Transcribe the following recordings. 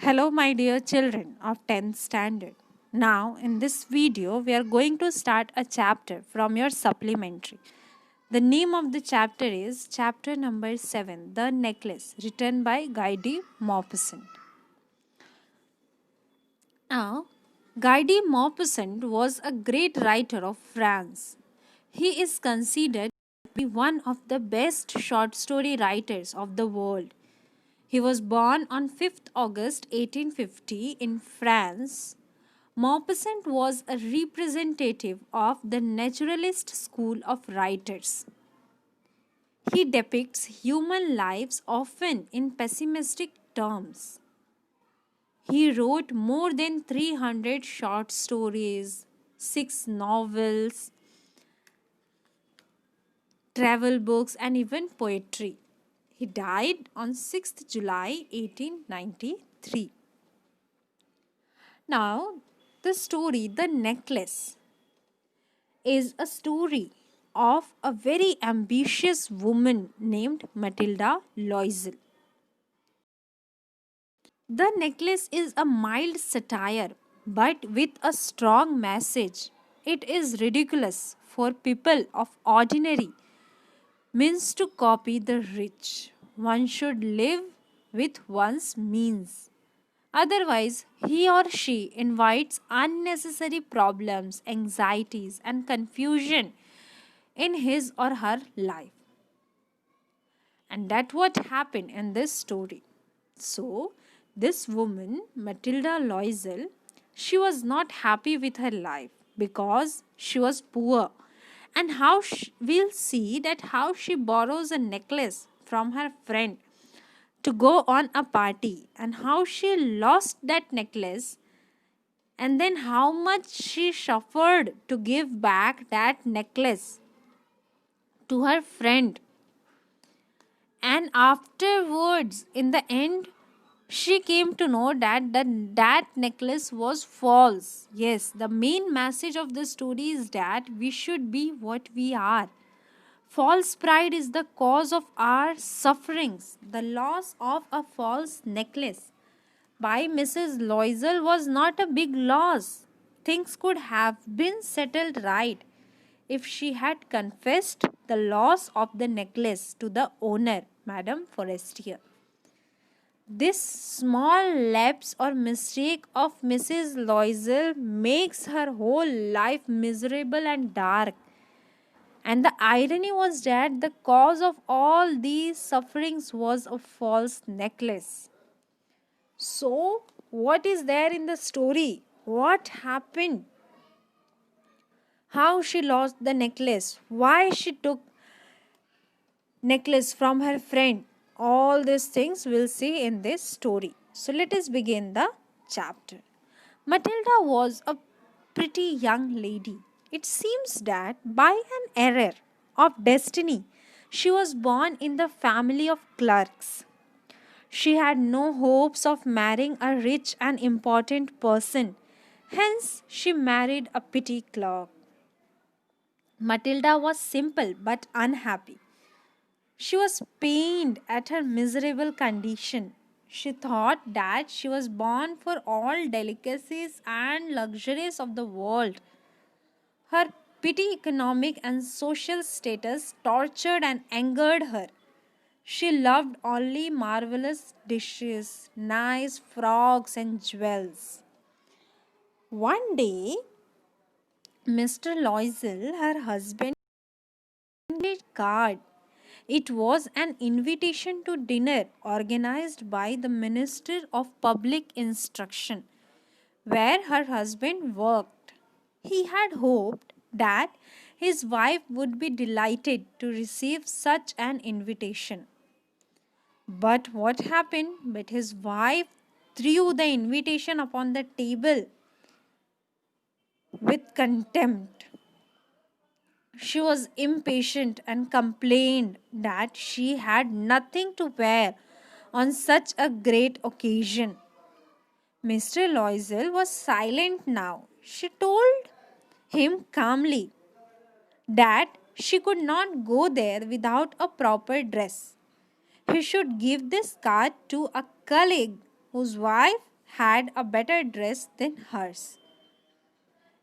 Hello, my dear children of 10th standard. Now, in this video, we are going to start a chapter from your supplementary. The name of the chapter is chapter number 7, The Necklace, written by Guy de Maupassant. Now, Guy de Maupassant was a great writer of France. He is considered to be one of the best short story writers of the world. He was born on 5th August 1850 in France. Maupassant was a representative of the naturalist school of writers. He depicts human lives often in pessimistic terms. He wrote more than 300 short stories, 6 novels, travel books, and even poetry. He died on 6th July 1893. Now, the story, The Necklace, is a story of a very ambitious woman named Matilda Loisel. The Necklace is a mild satire but with a strong message. It is ridiculous for people of ordinary means to copy the rich. One should live with one's means. Otherwise, he or she invites unnecessary problems, anxieties, and confusion in his or her life. And that's what happened in this story. So, this woman, Matilda Loisel, she was not happy with her life because she was poor. And we'll see that how she borrows a necklace from her friend to go on a party and how she lost that necklace and then how much she suffered to give back that necklace to her friend. And afterwards, in the end, she came to know that necklace was false. Yes, the main message of the story is that we should be what we are. False pride is the cause of our sufferings. The loss of a false necklace by Mrs. Loisel was not a big loss. Things could have been settled right if she had confessed the loss of the necklace to the owner, Madame Forestier. This small lapse or mistake of Mrs. Loisel makes her whole life miserable and dark. And the irony was that the cause of all these sufferings was a false necklace. So, what is there in the story? What happened? How she lost the necklace? Why she took necklace from her friend? All these things we'll see in this story. So, let us begin the chapter. Matilda was a pretty young lady. It seems that by an error of destiny, she was born in the family of clerks. She had no hopes of marrying a rich and important person. Hence, she married a petty clerk. Matilda was simple but unhappy. She was pained at her miserable condition. She thought that she was born for all delicacies and luxuries of the world. Her petty economic and social status tortured and angered her. She loved only marvelous dishes, nice frocks, and jewels. One day, Mr. Loisel, her husband, sent a card. It was an invitation to dinner organized by the Minister of Public Instruction, where her husband worked. He had hoped that his wife would be delighted to receive such an invitation. But what happened? But his wife threw the invitation upon the table with contempt. She was impatient and complained that she had nothing to wear on such a great occasion. Mr. Loisel was silent now. She told him calmly that she could not go there without a proper dress. He should give this card to a colleague whose wife had a better dress than hers.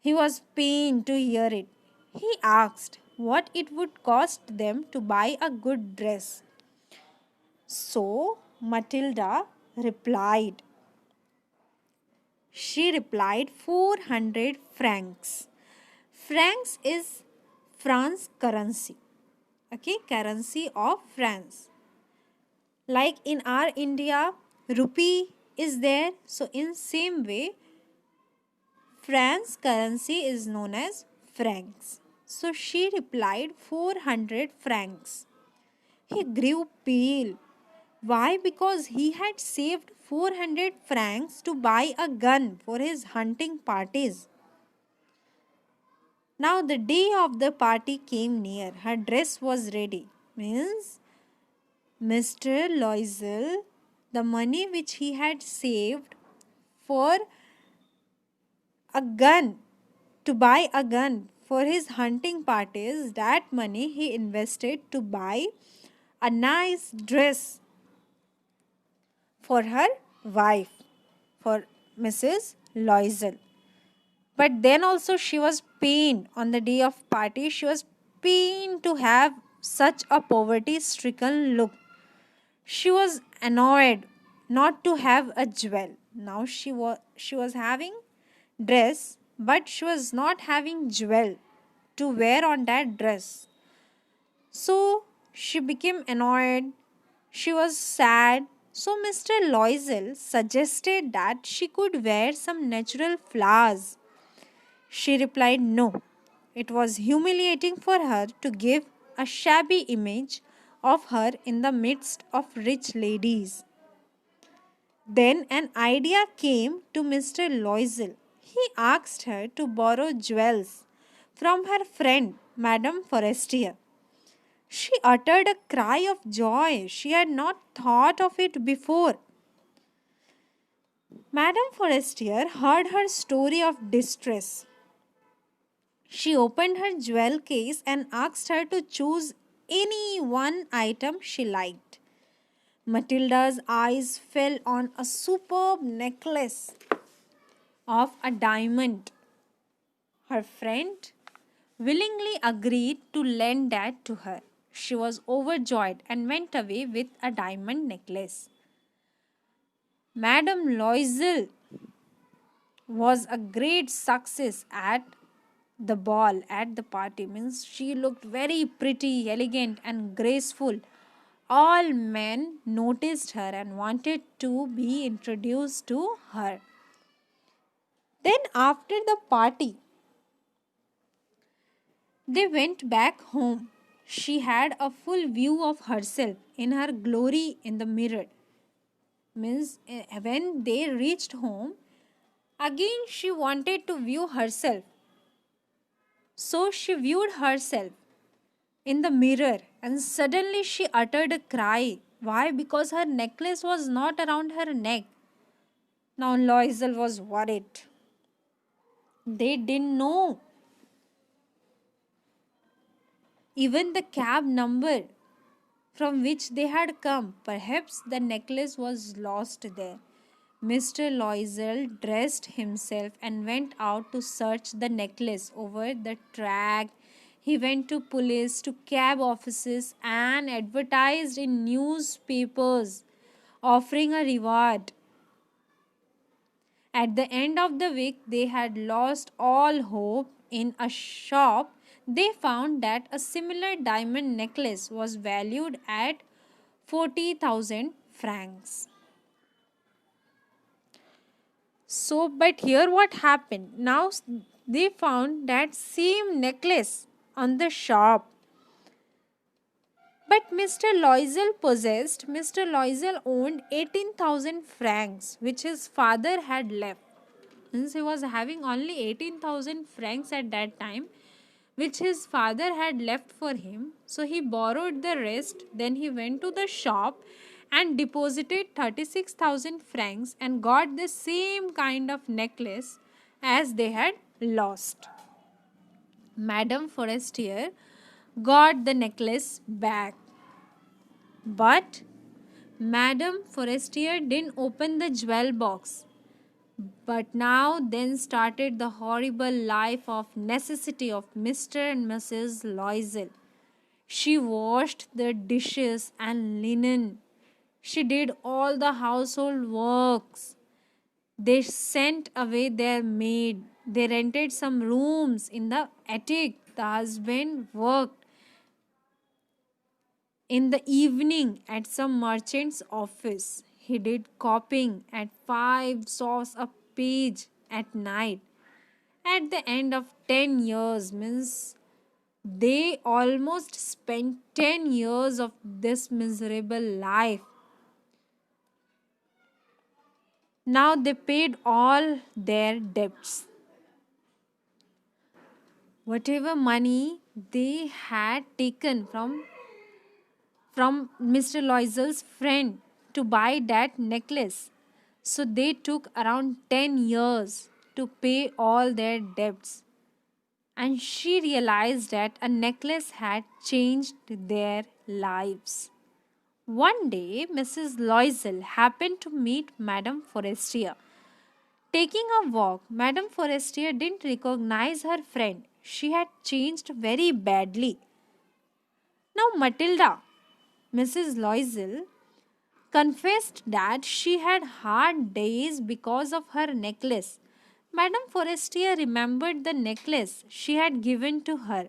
He was pained to hear it. He asked what it would cost them to buy a good dress. So Matilda replied. She replied 400 francs. Francs is France currency. Okay, currency of France. Like in our India, rupee is there. So in same way, France currency is known as francs. So she replied 400 francs. He grew pale. Why? Because he had saved 400 francs to buy a gun for his hunting parties. Now the day of the party came near. Her dress was ready. Means Mr. Loisel, the money which he had saved for a gun, to buy a gun for his hunting parties, that money he invested to buy a nice dress for her wife, for Mrs. Loisel. But then also she was pained on the day of party. She was pained to have such a poverty stricken look. She was annoyed not to have a jewel. Now she was having dress, but she was not having jewel to wear on that dress. So she became annoyed. She was sad. So Mr. Loisel suggested that she could wear some natural flowers. She replied no. It was humiliating for her to give a shabby image of her in the midst of rich ladies. Then an idea came to Mr. Loisel. He asked her to borrow jewels from her friend, Madame Forestier. She uttered a cry of joy. She had not thought of it before. Madame Forestier heard her story of distress. She opened her jewel case and asked her to choose any one item she liked. Matilda's eyes fell on a superb necklace of a diamond. Her friend willingly agreed to lend that to her. She was overjoyed and went away with a diamond necklace. Madame Loisel was a great success at the ball, at the party. Means she looked very pretty, elegant, and graceful. All men noticed her and wanted to be introduced to her. Then, after the party, they went back home. She had a full view of herself in her glory in the mirror. Means when they reached home, again she wanted to view herself. So she viewed herself in the mirror and suddenly she uttered a cry. Why? Because her necklace was not around her neck. Now Loisel was worried. They didn't know even the cab number from which they had come. Perhaps the necklace was lost there. Mr. Loisel dressed himself and went out to search the necklace over the track. He went to police, to cab offices, and advertised in newspapers, offering a reward. At the end of the week, they had lost all hope. In a shop, they found that a similar diamond necklace was valued at 40,000 francs. So, but here what happened? Now they found that same necklace on the shop. But Mr. Loisel owned 18,000 francs, which his father had left. Since he was having only 18,000 francs at that time, which his father had left for him. So he borrowed the rest. Then he went to the shop and deposited 36,000 francs and got the same kind of necklace as they had lost. Madame Forestier got the necklace back. But Madame Forestier didn't open the jewel box. But now then started the horrible life of necessity of Mr. and Mrs. Loisel. She washed the dishes and linen. She did all the household works. They sent away their maid. They rented some rooms in the attic. The husband worked in the evening at some merchant's office. He did copying at 5 saws a page at night. At the end of 10 years, means they almost spent 10 years of this miserable life. Now they paid all their debts. Whatever money they had taken from Mr. Loisel's friend to buy that necklace. So they took around 10 years to pay all their debts. And she realized that a necklace had changed their lives. One day, Mrs. Loisel happened to meet Madame Forestier. Taking a walk, Madame Forestier didn't recognize her friend. She had changed very badly. Now, Matilda, Mrs. Loisel, confessed that she had hard days because of her necklace. Madame Forestier remembered the necklace she had given to her,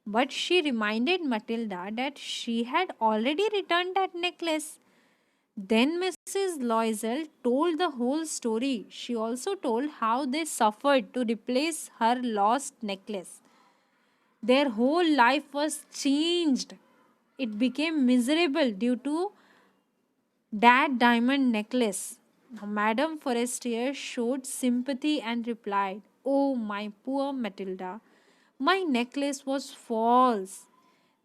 but she reminded Matilda that she had already returned that necklace. Then Mrs. Loisel told the whole story. She also told how they suffered to replace her lost necklace. Their whole life was changed. It became miserable due to that diamond necklace. Now, Madame Forestier showed sympathy and replied, "Oh, my poor Matilda, my necklace was false.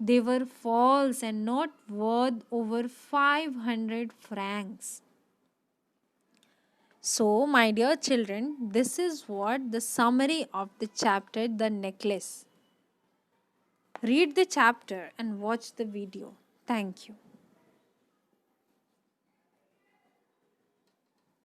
They were false and not worth over 500 francs." So, my dear children, this is what the summary of the chapter The Necklace. Read the chapter and watch the video. Thank you.